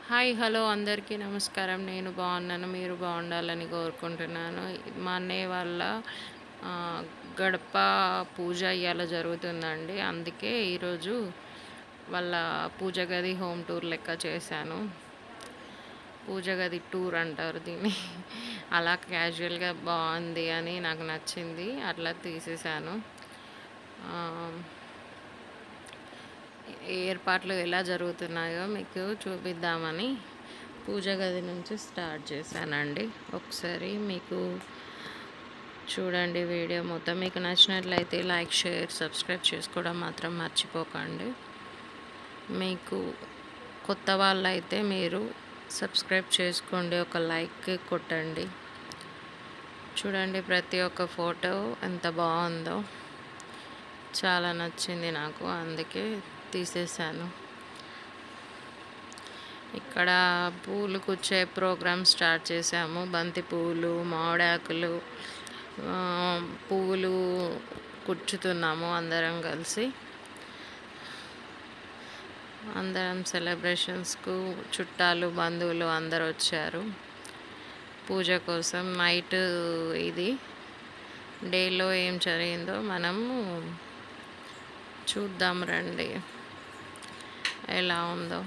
Hi hello అందరికీ నమస్కారం. నేను బాగున్నాను, మీరు బాగుండాలని కోరుకుంటున్నాను. మా అన్నయ్య వాళ్ళ ఆ, గడప పూజ ఇవాళ జరుగుతుందండి. అందుకే ఈరోజు వాళ్ళ పూజ గది హోమ్ టూర్ లెక్క చేశాను. పూజ గది టూర్ అంటారు దీన్ని. అలా క్యాజువల్గా బాగుంది అని నాకు నచ్చింది, అట్లా తీసేశాను. ఆ, ఏర్పాట్లు ఎలా జరుగుతున్నాయో మీకు చూపిద్దామని పూజ గది నుంచి స్టార్ట్ చేశానండి. ఒకసారి మీకు చూడండి వీడియో మొత్తం. మీకు నచ్చినట్లయితే లైక్, షేర్, సబ్స్క్రైబ్ చేసుకోవడం మాత్రం మర్చిపోకండి. మీకు కొత్త వాళ్ళైతే మీరు సబ్స్క్రైబ్ చేసుకోండి, ఒక లైక్ కొట్టండి. చూడండి ప్రతి ఒక్క ఫోటో ఎంత బాగుందో, చాలా నచ్చింది నాకు, అందుకే తీసేశాను. ఇక్కడ పూలు కుచ్చే ప్రోగ్రామ్ స్టార్ట్ చేసాము. బంతి పువ్వులు, మామిడాకులు, పువ్వులు కుచ్చుతున్నాము అందరం కలిసి. అందరం సెలబ్రేషన్స్కు చుట్టాలు, బంధువులు అందరు వచ్చారు పూజ కోసం. నైట్ ఇది డేలో ఏం జరిగిందో మనము చూద్దాం రండి ఎలా ఉందో.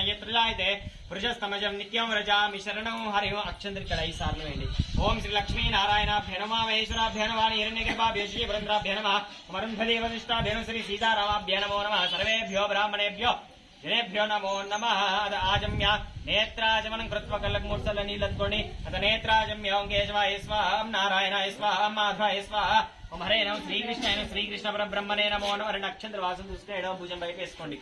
यत्रजायते पुरुषस्तमजं नित्यं व्रजामि शरणं हरिः अक्षंद्रिकलैः सार्णवेण्डि ओम श्री लक्ष्मी नारायणाभ्य नमः महेश्वराभ्य नमः हिरण्यगर्भाभ्य श्री वरुणराभ्य नमः अमरुन्धदेवनिष्ठाभ्य नमः श्री सीतारामाभ्य नमो नमः सर्वेभ्यो ब्राह्मणेभ्यो जनेभ्यो नमो नमः आजम्य नेत्राजमनं कृत्वा कल्लकमूर्तलनीलत्कोणि अथ नेत्राजम्य ओं केशवाय स्वाहा नारायणाय स्वाहा माधवाय स्वाहा ओम हरे नमः श्रीकृष्ण परब्रह्मणे नमो नमः नक्षत्रवासुष्टेडो भुजं वैकेस्कोंडि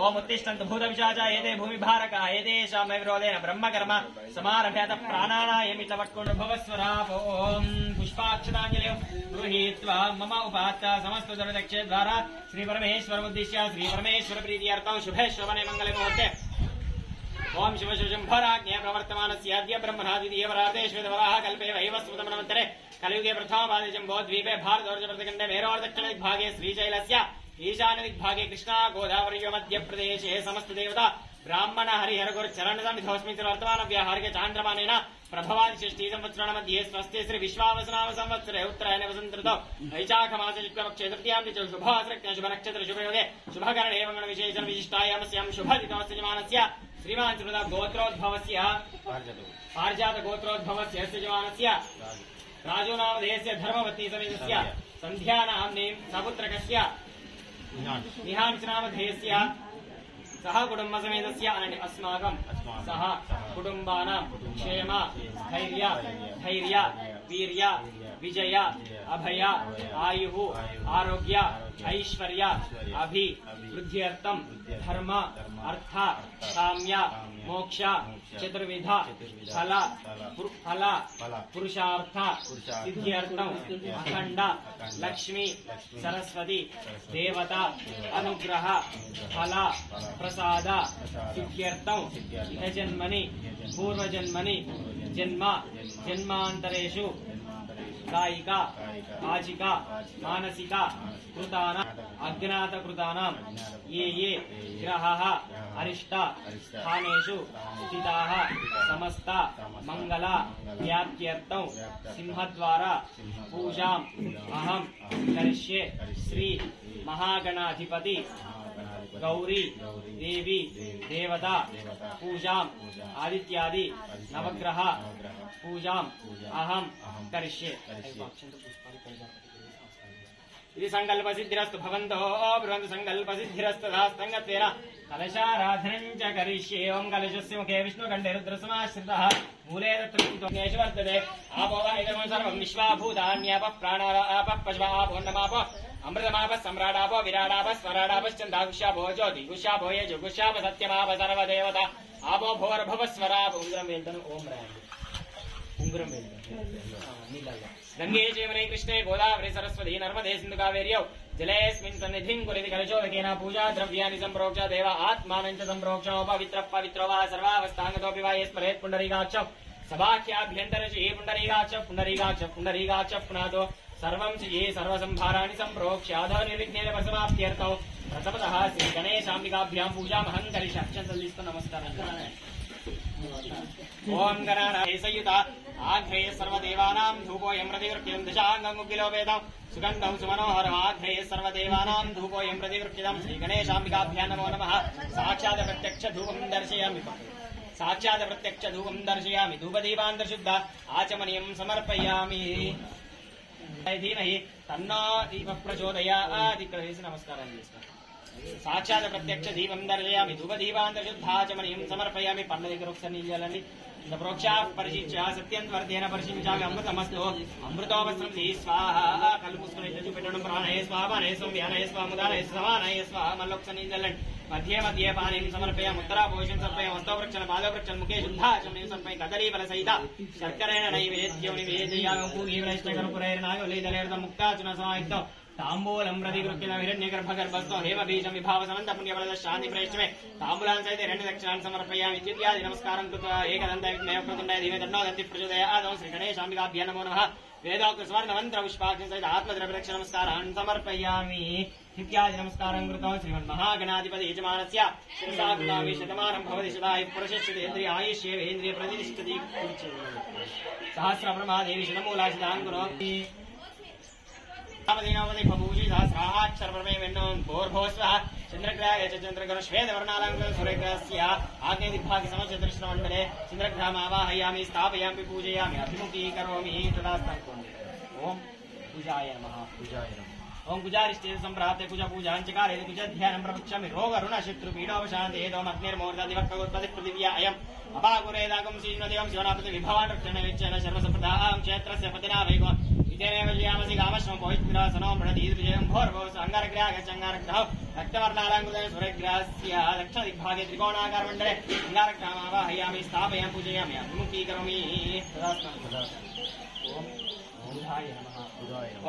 ओम उत्तिष्ठन्तु भूतविशाचा एते भूमिभारका एतेषां विरोधेन ब्रह्मकर्म समारभ्यत प्राणानायमित वट्कुण्ड भवस्वराप ओम पुष्पाक्षताञ्जलिं गृहीत्वा मम उपात्त समस्त दुर्दक्षे द्वारा श्री परमेश्वर उद्दिश्य श्री परमेश्वर प्रीत्यर्थं शुभे शोभने मंगले मुहूर्ते ओम शिव शंभराज्ञ प्रवर्तमानस्याद्य ब्रह्मणादिदेवराते श्वेतवराह कल्पे वैवस्वतमनवन्तरे कलियुगे प्रथमपादिजम्बोद्वीपे भारतवर्षप्रतिखण्डे मेरोर्दक्षिणदिग्भागे श्रीशैलस्य ईशान्यदिग्भागे कृष्णा गोदावरी मध्यप्रदेशे समस्तदेवता ब्राह्मण हरिहरगुरुचरणसन्निधोऽस्मिन् वर्तमानव्याहारिके चान्द्रमानेन प्रभवादिषष्ठी संवत्सराणां मध्ये स्वस्ति श्री विश्वावसुनाम संवत्सरे उत्तरायण वसन्तऋतौ वैशाखमासे शुक्लपक्षे तृतीयां तिथौ शुभवासरक्ते शुभनक्षत्र शुभयोगे शुभकरणे मंगलविशेषण विशिष्टायामस्यां शुभदिनोऽस्यजमानस्य श्रीमान् श्रीमदा गोत्रोद्भवस्य पारिजात गोत्रोद्भवस्य यजमानस्य राजो नामधेयस्य धर्मवती समेतस्य सन्ध्यानाम्नीं सपुत्रकस्य निहांश नामधेयस्य सह कुटुम्बसमेतस्य अस्माकं सह कुटुम्बानां क्षेम धैर्य वीर्य विजय अभय आयुः आरोग्य ऐश्वर्य अभिवृद्ध्यर्थं धर्म अर्थ काम्य मोक्ष चतुर्विध फल पुरुषार्थ सिद्ध्यर्थं अखंड लक्ष्मी सरस्वती देवता अनुग्रह फल प्रसाद सिद्ध्यर्थं जन्मनि पूर्वजन्मनि जन्म जन्मांतरेषु कायिका आजिका मानसिका कृतानां अज्ञातकृतानां ये ग्रहाः अरिष्टा स्थानेषु स्थिताः समस्ता मंगला व्याप्त्यर्थं सिंहद्वारा पूजाम् अहं करिष्ये। श्री महागणाधिपति गौरी देवी देवता पूजाम् आदित्यादि नवग्रह पूजाम् अहं करिष्ये। इति संकल्प सिद्धिरस्तु भवन्तो ब्रुवन्तु संकल्प सिद्धिरस्तु तदास्तङ्गत्वेन कलशाराधनं च करिष्ये। ओं कलशस्य मुखे विष्णुकण्ठे रुद्रसमाश्रितः मूले तत्त्वज्ञेषु वर्तते। आपो वा इदं सर्वं विश्वाभूतान्यापः प्राणापः पशवः अमृतमाप सम्राडापो विराडाप स्वराडापश्चन्दागुष्यापो ज्योति गुष्यापो यजु गुष्याप सत्यमाप सर्वदेवता आपो भोर्भव स्वराप उग्रं वेदनं ओम राय उग्रं वेदनं गंगे चेमने कृष्णे गोदावरी सरस्वती नर्मदे सिन्धु कावेर्यौ जलेऽस्मिन् सन्निधिं कुरुते कलशोदकेन पूजा द्रव्याणि सम्प्रोक्ष्य देव आत्मानं च सम्प्रोक्ष्य पवित्रः पवित्रो वा सर्वावस्थाङ्गतोऽपि वा यस्मरेत् पुण्डरीकाक्षं सभाख्याभ्यन्तरचि पुण्डरीकाक्ष पुनातो सर्वं ये सर्वसंभाराणि सम्प्रोक्ष्याद निर्विघ्नेन परिसमाप्त्यर्थौ प्रथमतः श्री गणेशाम्बिकाभ्यां पूजामहं करिष्ये। नमस्कारः। ओम गणानां संयुता आघ्रेय सर्वदेवानां धूपोऽयं प्रतिवृक्ष्यं दशाङ्गमुखिलोपेतं सुगन्धं सुमनोहरम् आघ्रेय सर्वदेवानां धूपोऽयं प्रतिवृक्ष्यं श्री गणेशाम्बिकाभ्यां नमो नमः। साक्षात् प्रत्यक्ष धूपं दर्शयामि धूपदीपान्तरशुद्ध आचमनीयं समर्पयामि। धीमहि तन्नो दीपः प्रचोदयात्। नमस्कारः। साक्षात् प्रत्यक्ष दीपं दर्शयामि धूपदीपान्तरशुद्धाचमनीयं समर्पयामि। पन्नदिकरुक्षनीलनि प्रोक्षा परिशिष्य सत्यन्वर्धेन परिशिष्यामि अमृतमस्तु अमृतोपस्त्रं धी स्वाहा कल्पुष्करजुपिटनं प्राणये स्वाहा मानये स्वं व्यानये स्वाहा मुदानये समानये स्वाहा मल्लोक्षनीलन् मध्ये मध्ये पानीं समर्पयामि उत्तरापोषं समर्पयामि हस्तवृक्षं पादवृक्षं मुखे शुद्धाचमनीयं समर्पयामि कदलीफलसहिता शर्करेण नैवेद्यं निवेदयामि पूर्वीवलैश्चकरुपुरैर्नागोलीदलेर्दं मुक्ताचुनसमायुक्तौ ताम्बूलं प्रतिगृह्य हिरण्यगर्भगर्भस्थो हेमबीजं विभावसमन्त पुण्यफलदशान्तिप्रयश्च ताम्बूलान् सहित हिरण्यदक्षिणान् समर्पयामि इत्यादि नमस्कारं कृत्वा एकदन्ताय विद्महे वक्रतुण्डाय धीमहि तन्नो दन्तिः प्रचोदयात्। श्री गणेशाम्बिकाभ्यां नमो नमः। वेदोक्त स्वर्णमन्त्र पुष्पाक्षं सहित आत्मद्रव्यदक्ष नमस्कारान् समर्पयामि इत्यादि नमस्कारं कृत्वा श्रीमन्महागणाधिपति यजमानस्य शिरसा कृतामि शतमानं भवति शतायुः पुरुषस्य आयुष्येवेन्द्रिय प्रतिष्ठति सहस्रब्रह्मादेवी शतमूलाशितान् करोति बभूषि सहस्राक्षरप्रमेवेन्नों भोर्भोस्वः चन्द्रग्रहाय च चन्द्रग्रह श्वेतवर्णालङ्कृत सूर्यग्रहस्य आग्नेयदिग्भागे समचतुष्टमण्डले चन्द्रग्रहमावाहयामि स्थापयामि पूजयामि अभिमुखीकरोमि तदा ओम पूजाय नमः। ओम कुजारिष्टे सम्प्राप्ते कुज पूजाञ्चकारे कुजध्यानं प्रवक्ष्यामि रोगरुणशत्रुपीडोपशान्ते मग्निर्मूर्धदिवक्कगोत्पतिपृथिव्या अयम् अपाकुरेदागं श्रीनदेवं शिवनापति विभवान् रक्षणवेच्चेन सर्वसम्प्रदां क्षेत्रस्य पतिना वैको विजयमेवल्यामसि कामश्रम पवित्रसनो प्रणतीदृजयं भोर्भोस अङ्गारग्राहगच्चङ्गारग्रहौ रक्तवर्णालङ्कृतेन सूर्यग्रहस्य दक्षिणदिग्भागे त्रिकोणाकारमण्डले अङ्गारग्रामावाहयामि स्थापयामि पूजयामि अभिमुखीकरोमि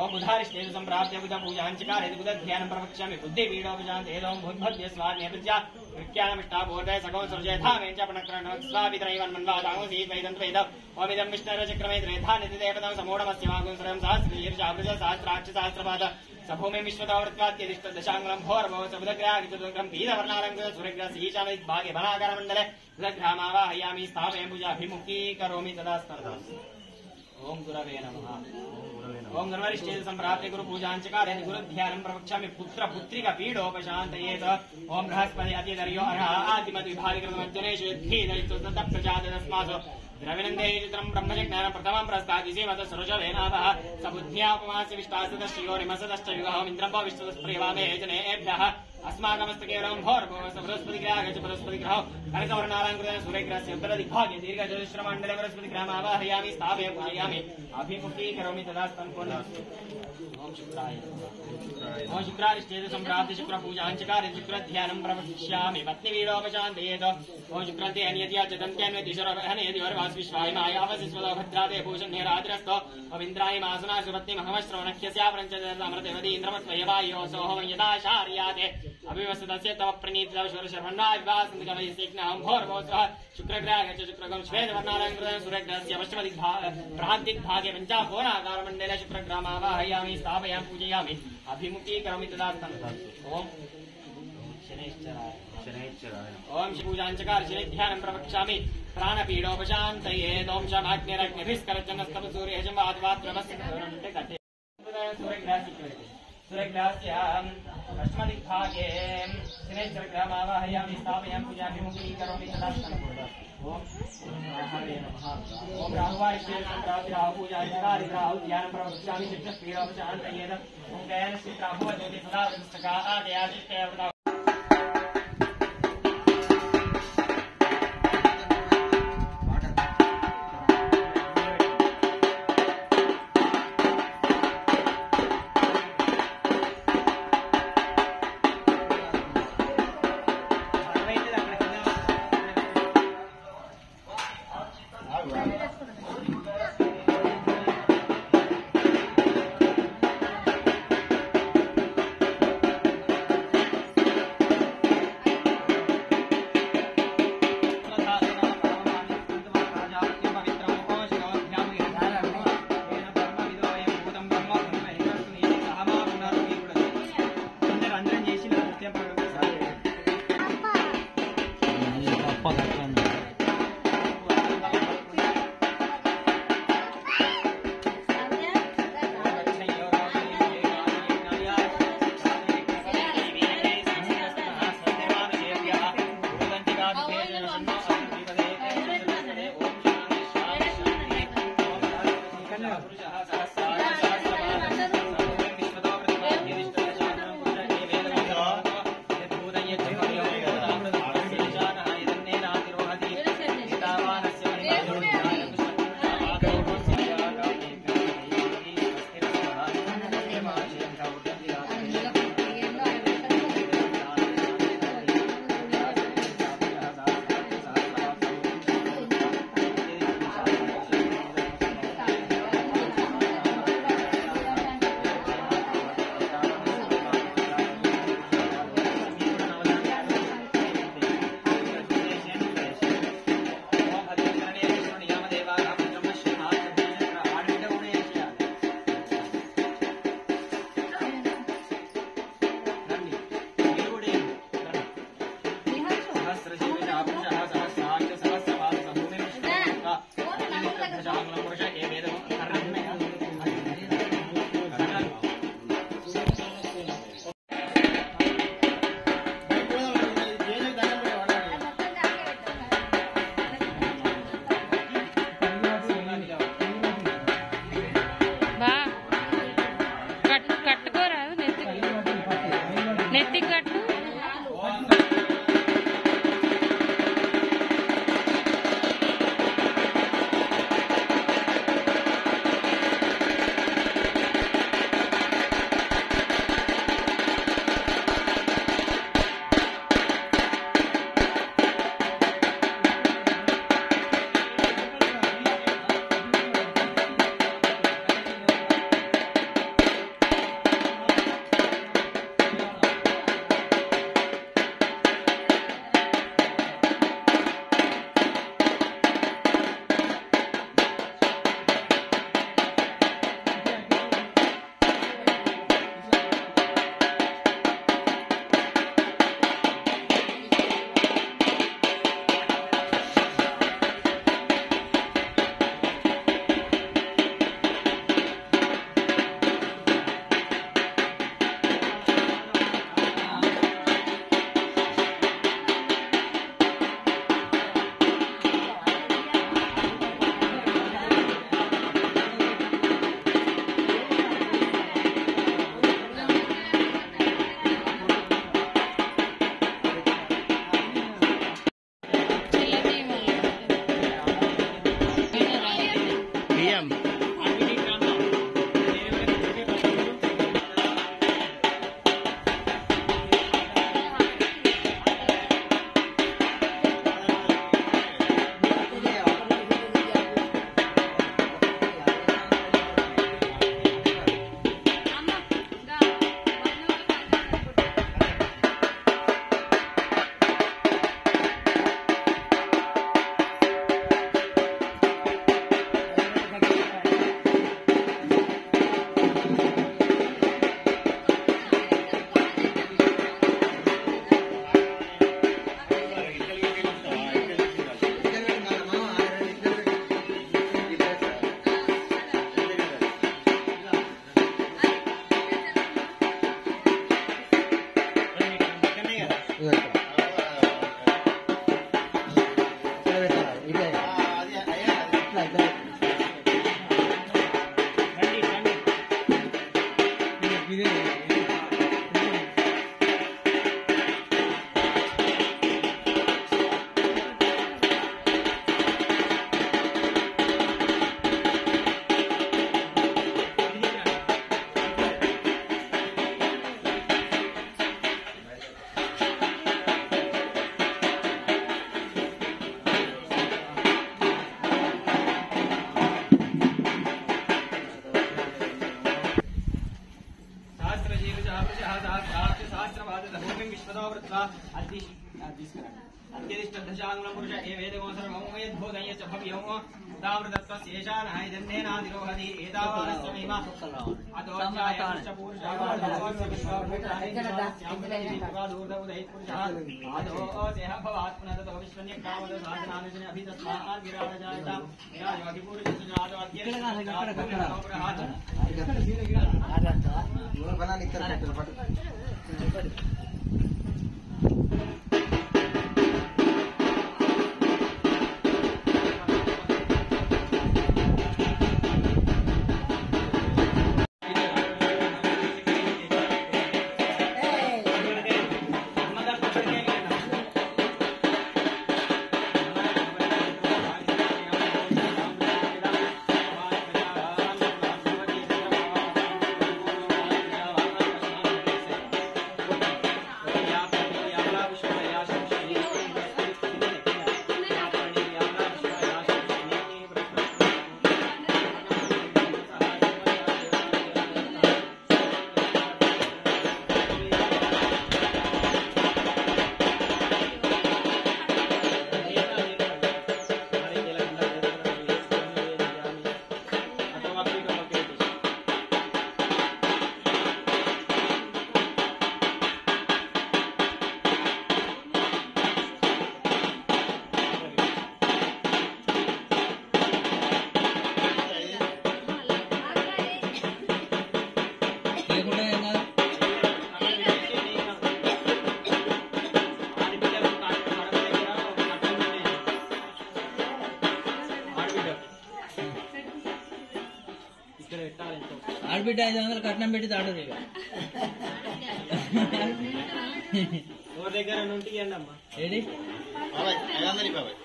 ओम बुधारिष्टे सम्प्राप्य बुध पूजाञ्चकारे बुधध्यानं प्रवक्ष्यामि बुद्धिपीडोपशान्तेदों भूद्भद्य स्वाग्नेपृज्या विज्ञानमिष्टाबोधय सगो सृजय धामे च प्रणक्रन स्वावित्रैवन्मन्वादांसि वैदन्त्वेद ओमिदं विष्णुरचक्रमे त्रेधानिति देवतां समूढमस्य वागुं सरं सहस्रशीर्षावृज सहस्राक्ष सहस्रपाद सभूमि विश्वतावृत्वात्यदिष्ट दशाङ्गुलं भोर्भव सबुधग्रहागितुर्गं पीतवर्णालङ्कृत सूर्यग्रहस्य ईशानदिग्भागे वनागारमण्डले बुधग्रहमावाहयामि स्थापयामि पूजाभिमुखीकरोमि तदा स्पर्धा। ओम गुरवे नमः। ओम गुरुवरिष्ठे सम्प्राप्ते गुरुपूजाञ्चकारे गुरुध्यानं प्रवक्ष्यामि पुत्र पुत्रिका पीडोपशान्तयेत। ओम बृहस्पति अतिदर्यो अर्ह आदिमद्विभागिकृतमज्जनेषु यद्धीदयित्व तत्प्रजातस्मासु द्रविनन्दे चित्रं ब्रह्मजज्ञानं प्रथमं प्रस्तादिसेवत सरोजवेनाभः सबुद्ध्यापमास्य विष्टास्तदश्चियोनिमसदश्च युगहम् इन्द्रं विश्वतस्प्रियवामे जनेभ्यः अस्माकमस्त केवलं भोर्भुवः बृहस्पतिग्रहः बृहस्पतिग्रहौ कनकवर्णालङ्कृतेन सूर्यग्रहस्य उत्तरदिग्भागे दीर्घचतुश्रमण्डले बृहस्पतिग्रहमावाहयामि स्थापयामि पूजयामि अभिमुखीकरोमि तदा ओम शुक्राय ओम शुक्रारिष्टे सम्प्राप्ते शुक्रपूजाञ्चकारे शुक्रध्यानं प्रवक्ष्यामि पत्नीवीडोपशान्तयेत। ओम शुक्रते अन्यद्या च दन्त्यान्वेतिशरहनयति वर्वास् विश्वायमाय अवसिस्वतो भद्राते भूषण्यराद्रस्तो अविन्द्राय मासुना सुपत्निमहमश्रवणख्यस्यापरञ्चदमृतवति इन्द्रमत्वयवायो सोऽहं यदा शार्याते अभिवस्तस्य तव प्रणीतशर्मन्नाविवासन्दिकवैसेक्नाम्भोर्भोस्वः शुक्रग्रहः शुक्रगं श्वेतवर्णालङ्कृतं सूर्यग्रहस्य पश्चिमदिग्भागे पञ्चाकोणाकारमण्डले शुक्रग्रहमावाहयामि स्थापयामि पूजयामि अभिमुखीकरोमि तदा ओम ओम शिवपूजाञ्चकार शनेध्यानं प्रवक्ष्यामि प्राणपीडोपशान्तये ओम शमाग्निरग्निभिस्करचनस्तव सूर्यजमाद्वात्रवस्य सूर्यग्रहस्य पश्चिमदिग्भागे शनैश्चरग्रहमावाहयामि स्थापयामि पूजाभिमुखीकरोमि तदा ओम राहुवायुपूजाञ्चकारिद्राहुध्यानं प्रवक्ष्यामि चित्तस्पीडोपशान्तये ओम गयन श्रीराहुवज्योति सदा पुस्तका आदयादिष्टयवृता నెత్తి కట్టు अत्यधिष्ठदशांगुलं पुरुष एवेदगो सर्वं यद्भूतयश्च भव्यं दावृतत्वशेषानहैदन्नेनाधिरोहति एतावानस्वमेव अतो ध्यायश्च पुरुषावादूर्धउदैपुरुषः आदो सेह भवात् पुनः ततो विश्वन्यकामद साधनानुजने अभितस्मात् विराजजायता यायोगिपुरुषस्य जातो ఆడబిడ్డ 500 కట్నం పెట్టి తాడదు ఇక ఎవరి దగ్గర నుండి అమ్మా ఏడి 500 బాబాయ్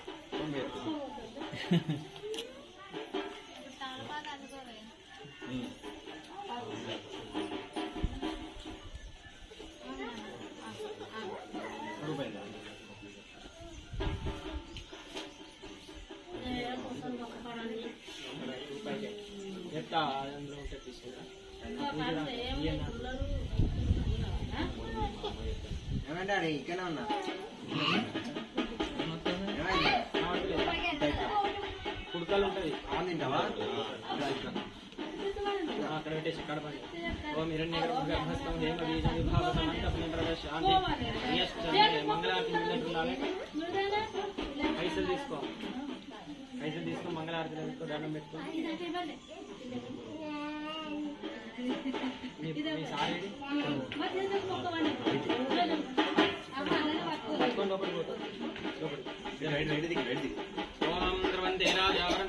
ఎట్లా అందులో ఉంటే తీసుకురా ఏమంటాడు ఇక్కడే ఉన్నా కుడుకలు ఉంటుంది తింటావా అక్కడ పెట్టేసి కడపండి ఓ హిరణ్యగర్భస్థం దేవ బీజ విభాగ సమంత శాంతి మంగళారతి ఉండాలి పైసలు తీసుకో మంగళారతి పెట్టుకో దండం పెట్టుకో మీ సారేది పట్టుకొని లోపలికి పోతాం లోపలికి ఓం ద్రవంతేనా జాగరణ